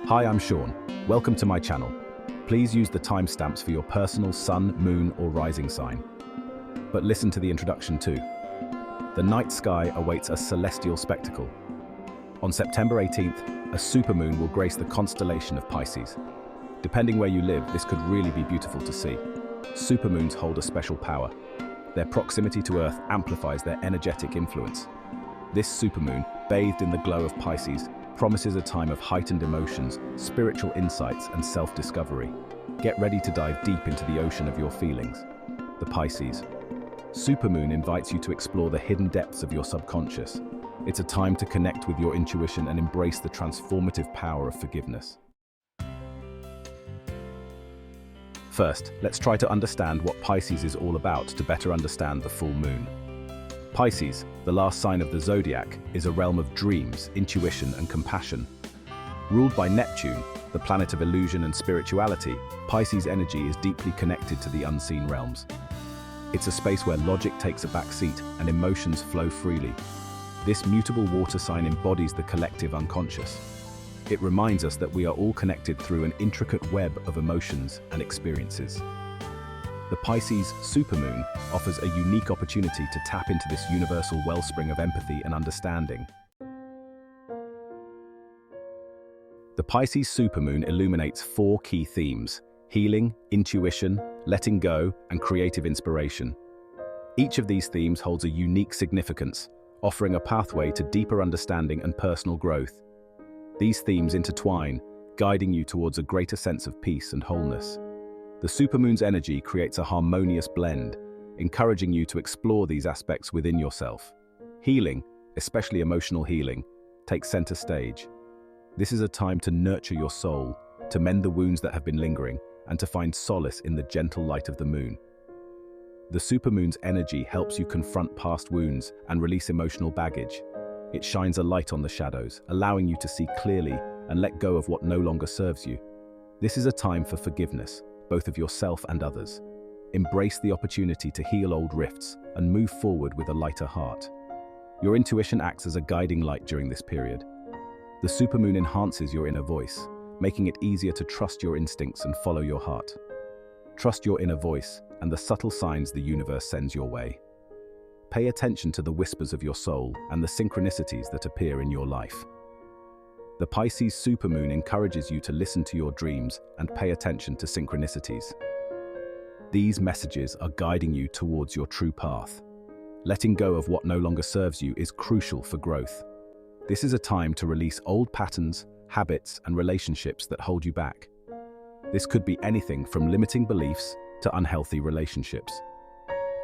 Hi, I'm Sean. Welcome to my channel. Please use the timestamps for your personal sun, moon, or rising sign. But listen to the introduction too. The night sky awaits a celestial spectacle. On September 18th, a supermoon will grace the constellation of Pisces. Depending where you live, this could really be beautiful to see. Supermoons hold a special power. Their proximity to Earth amplifies their energetic influence. This supermoon, bathed in the glow of Pisces, promises a time of heightened emotions, spiritual insights, and self-discovery. Get ready to dive deep into the ocean of your feelings. The Pisces supermoon invites you to explore the hidden depths of your subconscious. It's a time to connect with your intuition and embrace the transformative power of forgiveness. First, let's try to understand what Pisces is all about to better understand the full moon. Pisces, the last sign of the zodiac, is a realm of dreams, intuition, and compassion. Ruled by Neptune, the planet of illusion and spirituality, Pisces' energy is deeply connected to the unseen realms. It's a space where logic takes a backseat and emotions flow freely. This mutable water sign embodies the collective unconscious. It reminds us that we are all connected through an intricate web of emotions and experiences. The Pisces supermoon offers a unique opportunity to tap into this universal wellspring of empathy and understanding. The Pisces supermoon illuminates four key themes: healing, intuition, letting go, and creative inspiration. Each of these themes holds a unique significance, offering a pathway to deeper understanding and personal growth. These themes intertwine, guiding you towards a greater sense of peace and wholeness. The supermoon's energy creates a harmonious blend, encouraging you to explore these aspects within yourself. Healing, especially emotional healing, takes center stage. This is a time to nurture your soul, to mend the wounds that have been lingering, and to find solace in the gentle light of the moon. The supermoon's energy helps you confront past wounds and release emotional baggage. It shines a light on the shadows, allowing you to see clearly and let go of what no longer serves you. This is a time for forgiveness, both of yourself and others. Embrace the opportunity to heal old rifts and move forward with a lighter heart. Your intuition acts as a guiding light during this period. The supermoon enhances your inner voice, making it easier to trust your instincts and follow your heart. Trust your inner voice and the subtle signs the universe sends your way. Pay attention to the whispers of your soul and the synchronicities that appear in your life. The Pisces supermoon encourages you to listen to your dreams and pay attention to synchronicities. These messages are guiding you towards your true path. Letting go of what no longer serves you is crucial for growth. This is a time to release old patterns, habits, and relationships that hold you back. This could be anything from limiting beliefs to unhealthy relationships.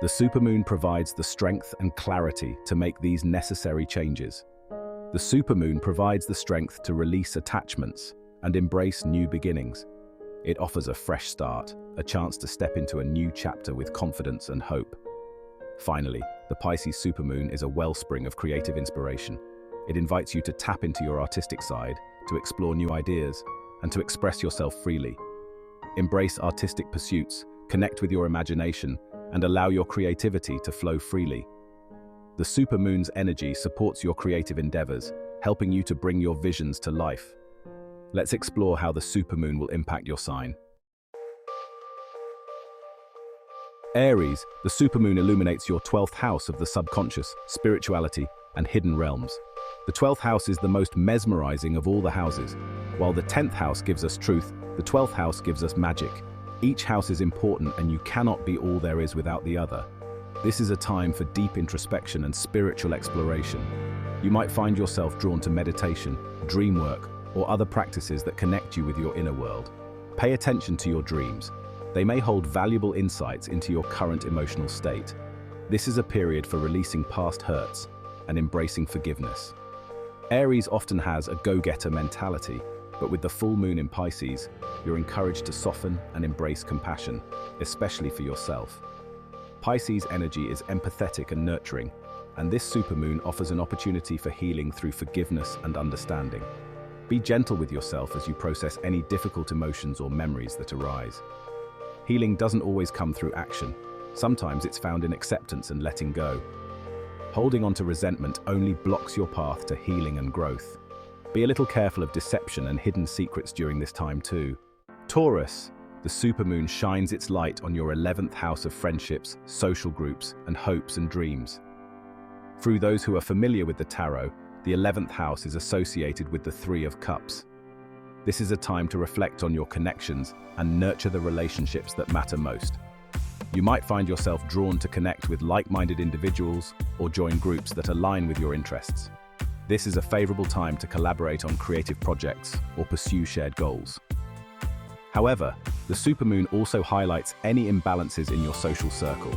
The supermoon provides the strength and clarity to make these necessary changes. The supermoon provides the strength to release attachments and embrace new beginnings. It offers a fresh start, a chance to step into a new chapter with confidence and hope. Finally, the Pisces supermoon is a wellspring of creative inspiration. It invites you to tap into your artistic side, to explore new ideas, and to express yourself freely. Embrace artistic pursuits, connect with your imagination, and allow your creativity to flow freely. The supermoon's energy supports your creative endeavors, helping you to bring your visions to life. Let's explore how the supermoon will impact your sign. Aries, the supermoon illuminates your 12th house of the subconscious, spirituality, and hidden realms. The 12th house is the most mesmerizing of all the houses. While the 10th house gives us truth, the 12th house gives us magic. Each house is important, and you cannot be all there is without the other. This is a time for deep introspection and spiritual exploration. You might find yourself drawn to meditation, dream work, or other practices that connect you with your inner world. Pay attention to your dreams. They may hold valuable insights into your current emotional state. This is a period for releasing past hurts and embracing forgiveness. Aries often has a go-getter mentality, but with the full moon in Pisces, you're encouraged to soften and embrace compassion, especially for yourself. Pisces' energy is empathetic and nurturing, and this supermoon offers an opportunity for healing through forgiveness and understanding. Be gentle with yourself as you process any difficult emotions or memories that arise. Healing doesn't always come through action. Sometimes it's found in acceptance and letting go. Holding on to resentment only blocks your path to healing and growth. Be a little careful of deception and hidden secrets during this time too. Taurus, the supermoon shines its light on your 11th house of friendships, social groups, and hopes and dreams. Through those who are familiar with the tarot, the 11th house is associated with the Three of Cups. This is a time to reflect on your connections and nurture the relationships that matter most. You might find yourself drawn to connect with like-minded individuals or join groups that align with your interests. This is a favorable time to collaborate on creative projects or pursue shared goals. However, the supermoon also highlights any imbalances in your social circle.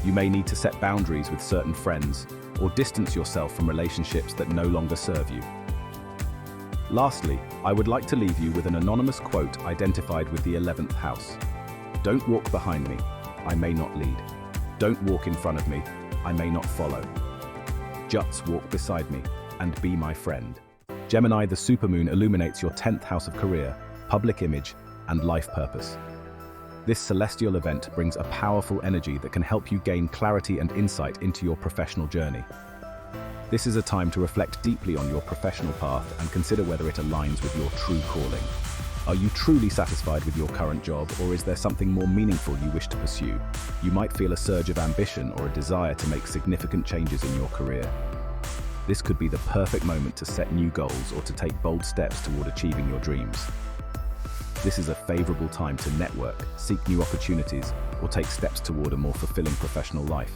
You may need to set boundaries with certain friends or distance yourself from relationships that no longer serve you. Lastly, I would like to leave you with an anonymous quote identified with the 11th house. Don't walk behind me, I may not lead. Don't walk in front of me, I may not follow. Just walk beside me and be my friend. Gemini, the supermoon illuminates your 10th house of career, public image, and life purpose. This celestial event brings a powerful energy that can help you gain clarity and insight into your professional journey. This is a time to reflect deeply on your professional path and consider whether it aligns with your true calling. Are you truly satisfied with your current job, or is there something more meaningful you wish to pursue? You might feel a surge of ambition or a desire to make significant changes in your career. This could be the perfect moment to set new goals or to take bold steps toward achieving your dreams. This is a favorable time to network, seek new opportunities, or take steps toward a more fulfilling professional life.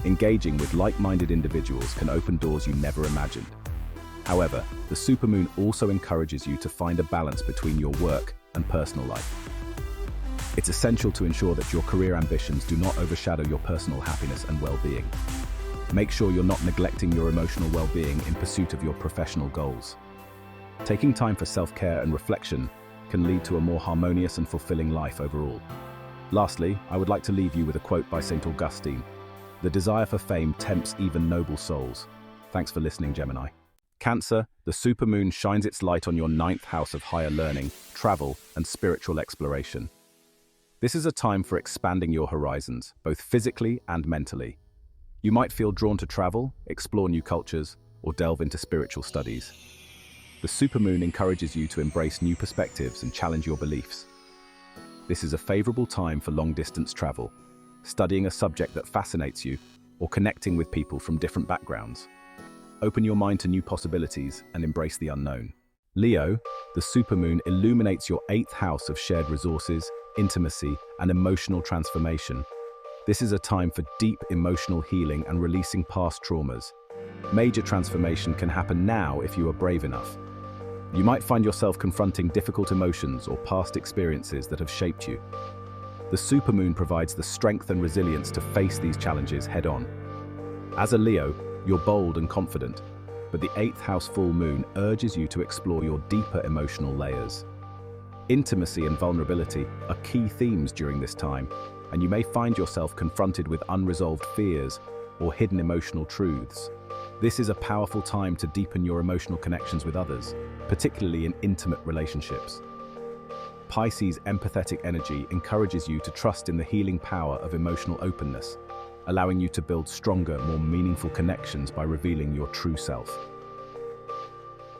Engaging with like-minded individuals can open doors you never imagined. However, the supermoon also encourages you to find a balance between your work and personal life. It's essential to ensure that your career ambitions do not overshadow your personal happiness and well-being. Make sure you're not neglecting your emotional well-being in pursuit of your professional goals. Taking time for self-care and reflection can lead to a more harmonious and fulfilling life overall. Lastly, I would like to leave you with a quote by St. Augustine. The desire for fame tempts even noble souls. Thanks for listening, Gemini. Cancer, the supermoon shines its light on your 9th house of higher learning, travel, and spiritual exploration. This is a time for expanding your horizons, both physically and mentally. You might feel drawn to travel, explore new cultures, or delve into spiritual studies. The supermoon encourages you to embrace new perspectives and challenge your beliefs. This is a favorable time for long-distance travel, studying a subject that fascinates you, or connecting with people from different backgrounds. Open your mind to new possibilities and embrace the unknown. Leo, the supermoon illuminates your 8th house of shared resources, intimacy, and emotional transformation. This is a time for deep emotional healing and releasing past traumas. Major transformation can happen now if you are brave enough. You might find yourself confronting difficult emotions or past experiences that have shaped you. The supermoon provides the strength and resilience to face these challenges head-on. As a Leo, you're bold and confident, but the 8th house full moon urges you to explore your deeper emotional layers. Intimacy and vulnerability are key themes during this time, and you may find yourself confronted with unresolved fears or hidden emotional truths. This is a powerful time to deepen your emotional connections with others, particularly in intimate relationships. Pisces' empathetic energy encourages you to trust in the healing power of emotional openness, allowing you to build stronger, more meaningful connections by revealing your true self.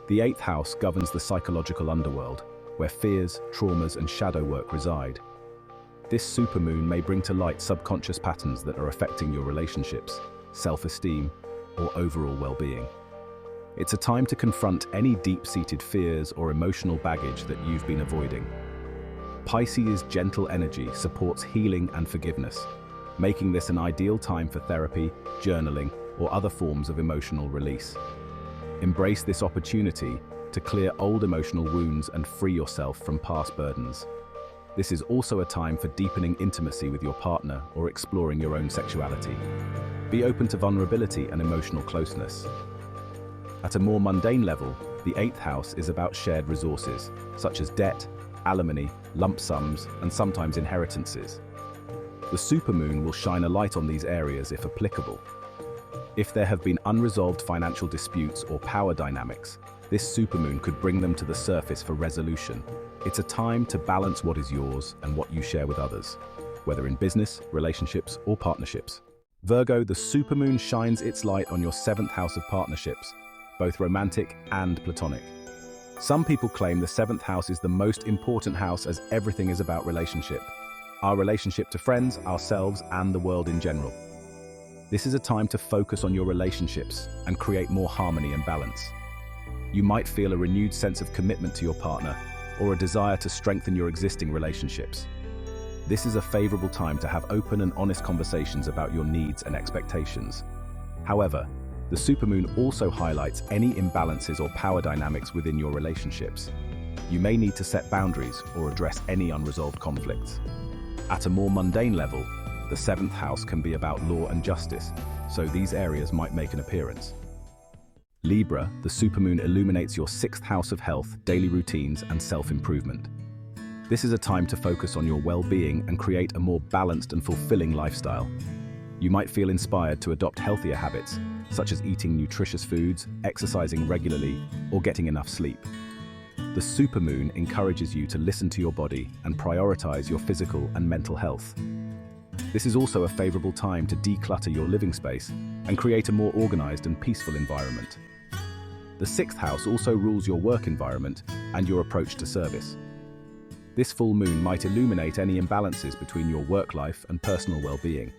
The 8th house governs the psychological underworld, where fears, traumas, and shadow work reside. This supermoon may bring to light subconscious patterns that are affecting your relationships, self-esteem, or overall well-being. It's a time to confront any deep-seated fears or emotional baggage that you've been avoiding. Pisces' gentle energy supports healing and forgiveness, making this an ideal time for therapy, journaling, or other forms of emotional release. Embrace this opportunity to clear old emotional wounds and free yourself from past burdens. This is also a time for deepening intimacy with your partner or exploring your own sexuality. Be open to vulnerability and emotional closeness. At a more mundane level, the 8th house is about shared resources, such as debt, alimony, lump sums, and sometimes inheritances. The supermoon will shine a light on these areas if applicable. If there have been unresolved financial disputes or power dynamics, this supermoon could bring them to the surface for resolution. It's a time to balance what is yours and what you share with others, whether in business, relationships, or partnerships. Virgo, the supermoon shines its light on your 7th house of partnerships. both romantic and platonic. Some people claim the seventh house is the most important house as everything is about relationship. Our relationship to friends, ourselves, and the world in general. This is a time to focus on your relationships and create more harmony and balance. You might feel a renewed sense of commitment to your partner or a desire to strengthen your existing relationships. This is a favorable time to have open and honest conversations about your needs and expectations. However, the supermoon also highlights any imbalances or power dynamics within your relationships. You may need to set boundaries or address any unresolved conflicts. At a more mundane level, the seventh house can be about law and justice, so these areas might make an appearance. Libra, the supermoon illuminates your sixth house of health, daily routines, and self-improvement. This is a time to focus on your well-being and create a more balanced and fulfilling lifestyle. You might feel inspired to adopt healthier habits, such as eating nutritious foods, exercising regularly, or getting enough sleep. The supermoon encourages you to listen to your body and prioritize your physical and mental health. This is also a favorable time to declutter your living space and create a more organized and peaceful environment. The sixth house also rules your work environment and your approach to service. This full moon might illuminate any imbalances between your work life and personal well-being.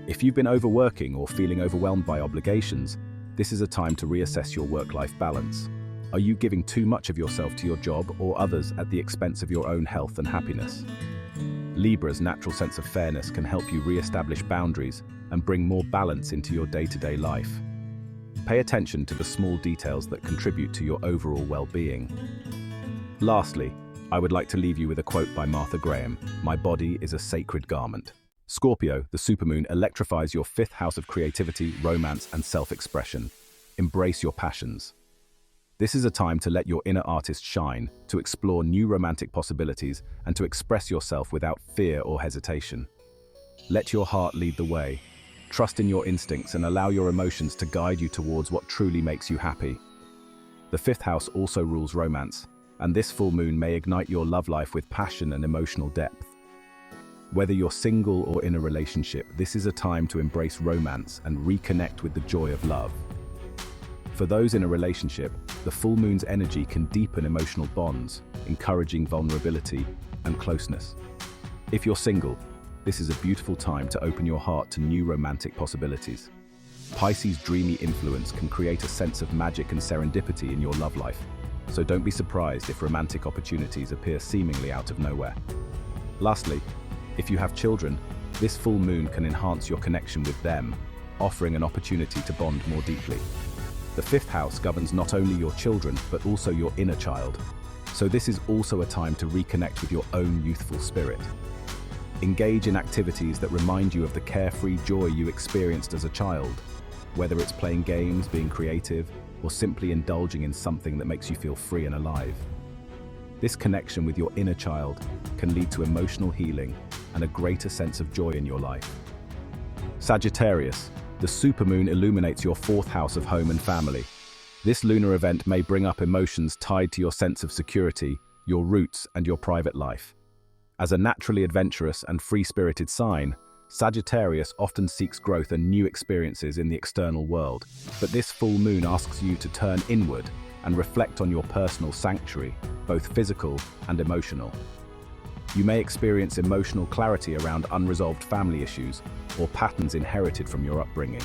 If you've been overworking or feeling overwhelmed by obligations, this is a time to reassess your work-life balance. Are you giving too much of yourself to your job or others at the expense of your own health and happiness? Libra's natural sense of fairness can help you re-establish boundaries and bring more balance into your day-to-day life. Pay attention to the small details that contribute to your overall well-being. Lastly, I would like to leave you with a quote by Martha Graham: "My body is a sacred garment." Scorpio, the supermoon electrifies your fifth house of creativity, romance, and self-expression. Embrace your passions. This is a time to let your inner artist shine, to explore new romantic possibilities, and to express yourself without fear or hesitation. Let your heart lead the way. Trust in your instincts and allow your emotions to guide you towards what truly makes you happy. The fifth house also rules romance, and this full moon may ignite your love life with passion and emotional depth. Whether you're single or in a relationship, this is a time to embrace romance and reconnect with the joy of love. For those in a relationship, the full moon's energy can deepen emotional bonds, encouraging vulnerability and closeness. If you're single, this is a beautiful time to open your heart to new romantic possibilities. Pisces' dreamy influence can create a sense of magic and serendipity in your love life, so don't be surprised if romantic opportunities appear seemingly out of nowhere. Lastly, if you have children, this full moon can enhance your connection with them, offering an opportunity to bond more deeply. The fifth house governs not only your children, but also your inner child, so this is also a time to reconnect with your own youthful spirit. Engage in activities that remind you of the carefree joy you experienced as a child, whether it's playing games, being creative, or simply indulging in something that makes you feel free and alive. This connection with your inner child can lead to emotional healing and a greater sense of joy in your life. Sagittarius, the supermoon illuminates your fourth house of home and family. This lunar event may bring up emotions tied to your sense of security, your roots, and your private life. As a naturally adventurous and free-spirited sign, Sagittarius often seeks growth and new experiences in the external world, but this full moon asks you to turn inward and reflect on your personal sanctuary, both physical and emotional. You may experience emotional clarity around unresolved family issues or patterns inherited from your upbringing.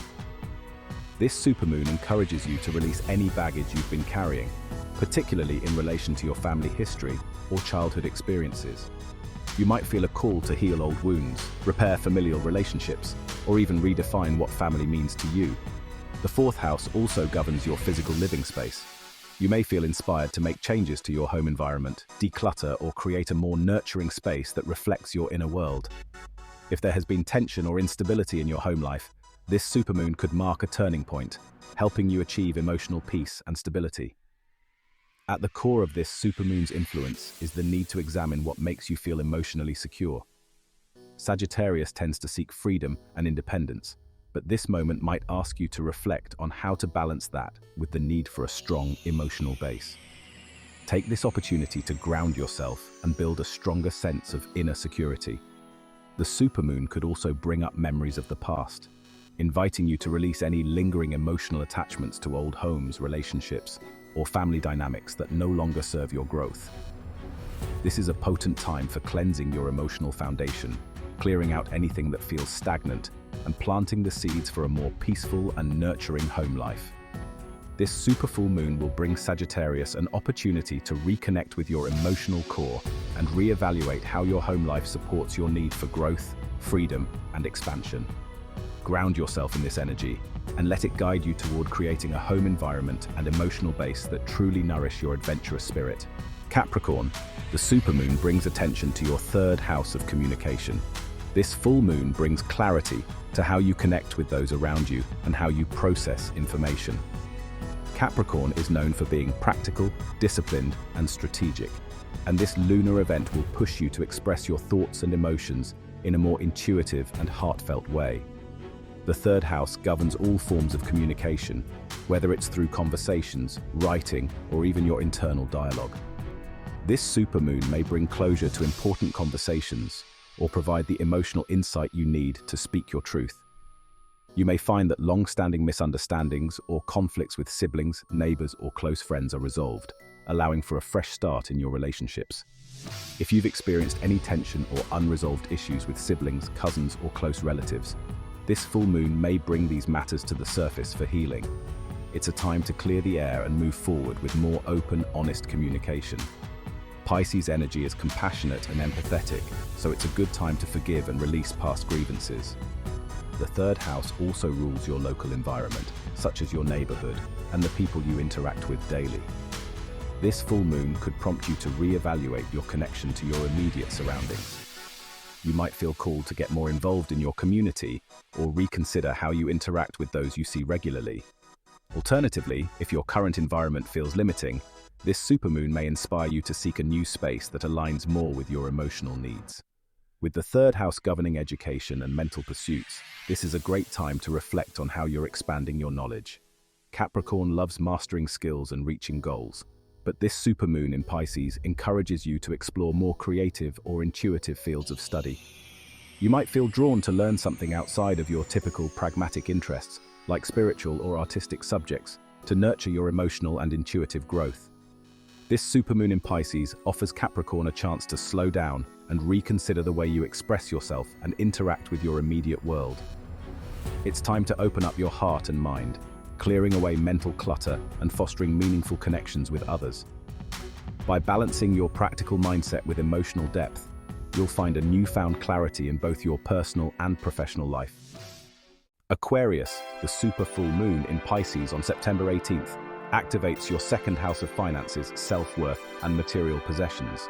This supermoon encourages you to release any baggage you've been carrying, particularly in relation to your family history or childhood experiences. You might feel a call to heal old wounds, repair familial relationships, or even redefine what family means to you. The fourth house also governs your physical living space. You may feel inspired to make changes to your home environment, declutter, or create a more nurturing space that reflects your inner world. If there has been tension or instability in your home life, this supermoon could mark a turning point, helping you achieve emotional peace and stability. At the core of this supermoon's influence is the need to examine what makes you feel emotionally secure. Sagittarius tends to seek freedom and independence, but this moment might ask you to reflect on how to balance that with the need for a strong emotional base. Take this opportunity to ground yourself and build a stronger sense of inner security. The supermoon could also bring up memories of the past. inviting you to release any lingering emotional attachments to old homes, relationships, or family dynamics that no longer serve your growth. This is a potent time for cleansing your emotional foundation, clearing out anything that feels stagnant, and planting the seeds for a more peaceful and nurturing home life. This super full moon will bring Sagittarius an opportunity to reconnect with your emotional core and reevaluate how your home life supports your need for growth, freedom, and expansion. Ground yourself in this energy and let it guide you toward creating a home environment and emotional base that truly nourish your adventurous spirit. Capricorn, the supermoon brings attention to your third house of communication. This full moon brings clarity to how you connect with those around you and how you process information. Capricorn is known for being practical, disciplined, and strategic, and this lunar event will push you to express your thoughts and emotions in a more intuitive and heartfelt way. The third house governs all forms of communication, whether it's through conversations, writing, or even your internal dialogue. This supermoon may bring closure to important conversations or provide the emotional insight you need to speak your truth. You may find that long-standing misunderstandings or conflicts with siblings, neighbors, or close friends are resolved, allowing for a fresh start in your relationships. If you've experienced any tension or unresolved issues with siblings, cousins, or close relatives, this full moon may bring these matters to the surface for healing. It's a time to clear the air and move forward with more open, honest communication. Pisces energy is compassionate and empathetic, so it's a good time to forgive and release past grievances. The third house also rules your local environment, such as your neighborhood and the people you interact with daily. This full moon could prompt you to reevaluate your connection to your immediate surroundings. You might feel called to get more involved in your community or reconsider how you interact with those you see regularly. Alternatively, if your current environment feels limiting, this supermoon may inspire you to seek a new space that aligns more with your emotional needs. With the third house governing education and mental pursuits, this is a great time to reflect on how you're expanding your knowledge. Capricorn loves mastering skills and reaching goals, but this supermoon in Pisces encourages you to explore more creative or intuitive fields of study. You might feel drawn to learn something outside of your typical pragmatic interests, like spiritual or artistic subjects, to nurture your emotional and intuitive growth. This supermoon in Pisces offers Capricorn a chance to slow down and reconsider the way you express yourself and interact with your immediate world. It's time to open up your heart and mind, clearing away mental clutter and fostering meaningful connections with others. By balancing your practical mindset with emotional depth, you'll find a newfound clarity in both your personal and professional life. Aquarius, the super full moon in Pisces on September 18th, activates your second house of finances, self-worth, and material possessions.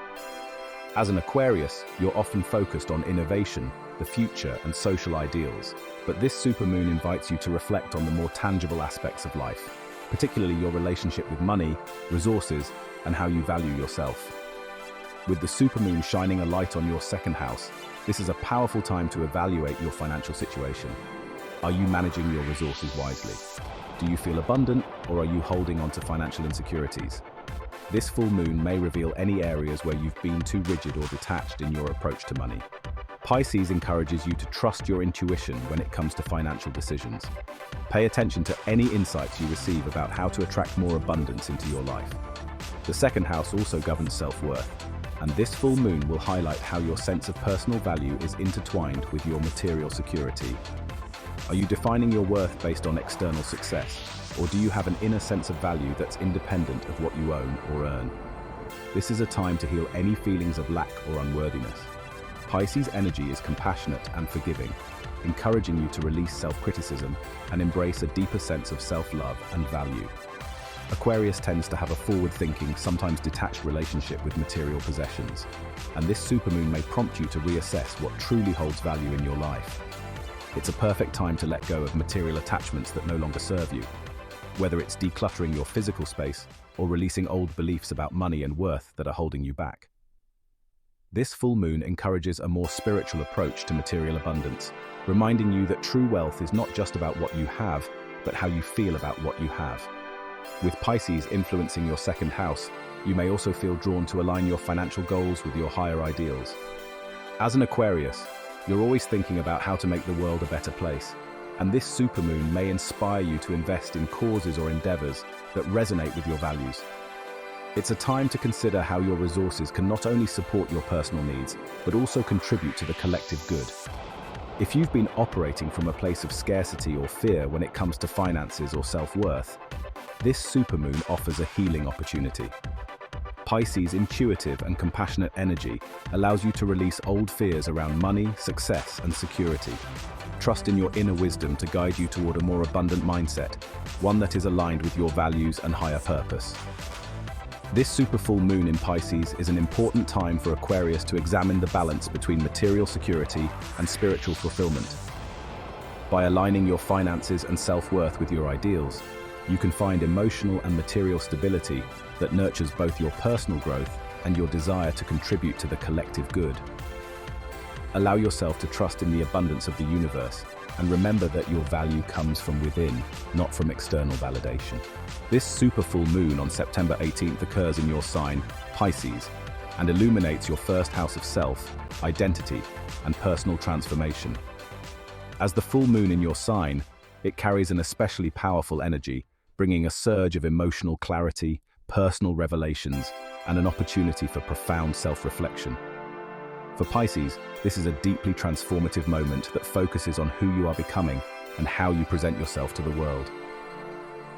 As an Aquarius, you're often focused on innovation, the future, and social ideals, but this supermoon invites you to reflect on the more tangible aspects of life, particularly your relationship with money, resources, and how you value yourself. With the supermoon shining a light on your second house, this is a powerful time to evaluate your financial situation. Are you managing your resources wisely? Do you feel abundant, or are you holding on to financial insecurities? This full moon may reveal any areas where you've been too rigid or detached in your approach to money. Pisces encourages you to trust your intuition when it comes to financial decisions. Pay attention to any insights you receive about how to attract more abundance into your life. The second house also governs self-worth, and this full moon will highlight how your sense of personal value is intertwined with your material security. Are you defining your worth based on external success, or do you have an inner sense of value that's independent of what you own or earn? This is a time to heal any feelings of lack or unworthiness. Pisces energy is compassionate and forgiving, encouraging you to release self-criticism and embrace a deeper sense of self-love and value. Aquarius tends to have a forward-thinking, sometimes detached relationship with material possessions, and this supermoon may prompt you to reassess what truly holds value in your life. It's a perfect time to let go of material attachments that no longer serve you, whether it's decluttering your physical space or releasing old beliefs about money and worth that are holding you back. This full moon encourages a more spiritual approach to material abundance, reminding you that true wealth is not just about what you have, but how you feel about what you have. With Pisces influencing your second house, you may also feel drawn to align your financial goals with your higher ideals. As an Aquarius, you're always thinking about how to make the world a better place. and this supermoon may inspire you to invest in causes or endeavors that resonate with your values. It's a time to consider how your resources can not only support your personal needs, but also contribute to the collective good. If you've been operating from a place of scarcity or fear when it comes to finances or self-worth, this supermoon offers a healing opportunity. Pisces' intuitive and compassionate energy allows you to release old fears around money, success, and security. Trust in your inner wisdom to guide you toward a more abundant mindset, one that is aligned with your values and higher purpose. This super full moon in Pisces is an important time for Aquarius to examine the balance between material security and spiritual fulfillment. By aligning your finances and self-worth with your ideals, you can find emotional and material stability that nurtures both your personal growth and your desire to contribute to the collective good. Allow yourself to trust in the abundance of the universe, and remember that your value comes from within, not from external validation. This super full moon on September 18th occurs in your sign, Pisces, and illuminates your first house of self, identity, and personal transformation. As the full moon in your sign, it carries an especially powerful energy, bringing a surge of emotional clarity, personal revelations, and an opportunity for profound self-reflection. For Pisces, this is a deeply transformative moment that focuses on who you are becoming and how you present yourself to the world.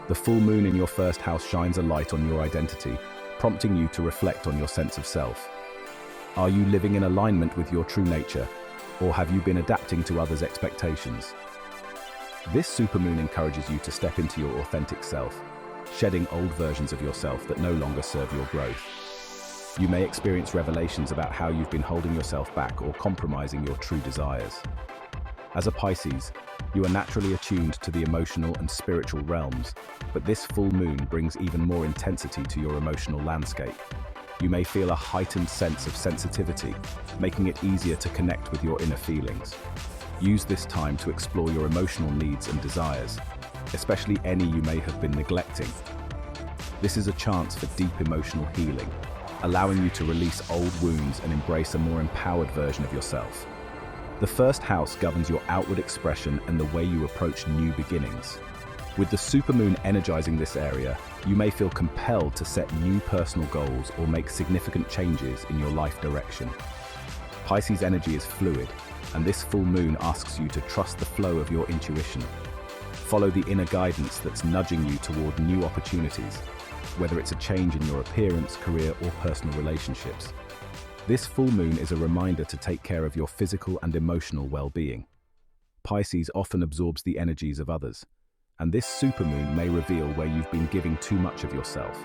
The full moon in your first house shines a light on your identity, prompting you to reflect on your sense of self. Are you living in alignment with your true nature, or have you been adapting to others' expectations? This supermoon encourages you to step into your authentic self, shedding old versions of yourself that no longer serve your growth. You may experience revelations about how you've been holding yourself back or compromising your true desires. As a Pisces, you are naturally attuned to the emotional and spiritual realms, but this full moon brings even more intensity to your emotional landscape. You may feel a heightened sense of sensitivity, making it easier to connect with your inner feelings. Use this time to explore your emotional needs and desires, especially any you may have been neglecting. This is a chance for deep emotional healing, allowing you to release old wounds and embrace a more empowered version of yourself. The first house governs your outward expression and the way you approach new beginnings. With the supermoon energizing this area, you may feel compelled to set new personal goals or make significant changes in your life direction. Pisces energy is fluid, and this full moon asks you to trust the flow of your intuition. Follow the inner guidance that's nudging you toward new opportunities, whether it's a change in your appearance, career, or personal relationships. This full moon is a reminder to take care of your physical and emotional well-being. Pisces often absorbs the energies of others, and this supermoon may reveal where you've been giving too much of yourself.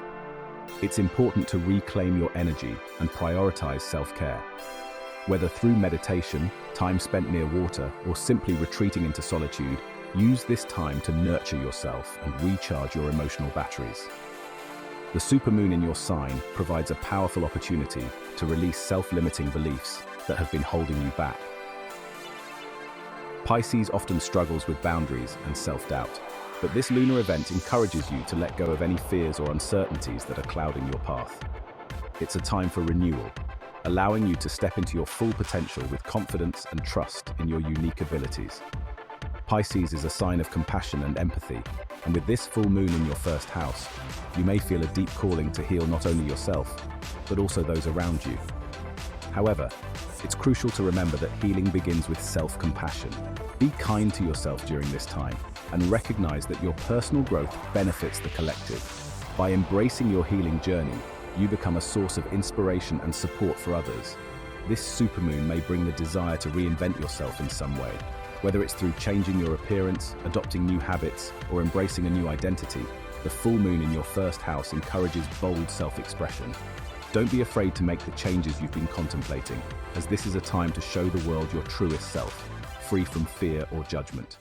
It's important to reclaim your energy and prioritize self-care. Whether through meditation, time spent near water, or simply retreating into solitude, use this time to nurture yourself and recharge your emotional batteries. The supermoon in your sign provides a powerful opportunity to release self-limiting beliefs that have been holding you back. Pisces often struggles with boundaries and self-doubt, but this lunar event encourages you to let go of any fears or uncertainties that are clouding your path. It's a time for renewal, allowing you to step into your full potential with confidence and trust in your unique abilities. Pisces is a sign of compassion and empathy, and with this full moon in your first house, you may feel a deep calling to heal not only yourself, but also those around you. However, it's crucial to remember that healing begins with self-compassion. Be kind to yourself during this time, and recognize that your personal growth benefits the collective. By embracing your healing journey, you become a source of inspiration and support for others. This supermoon may bring the desire to reinvent yourself in some way. Whether it's through changing your appearance, adopting new habits, or embracing a new identity, the full moon in your first house encourages bold self-expression. Don't be afraid to make the changes you've been contemplating, as this is a time to show the world your truest self, free from fear or judgment.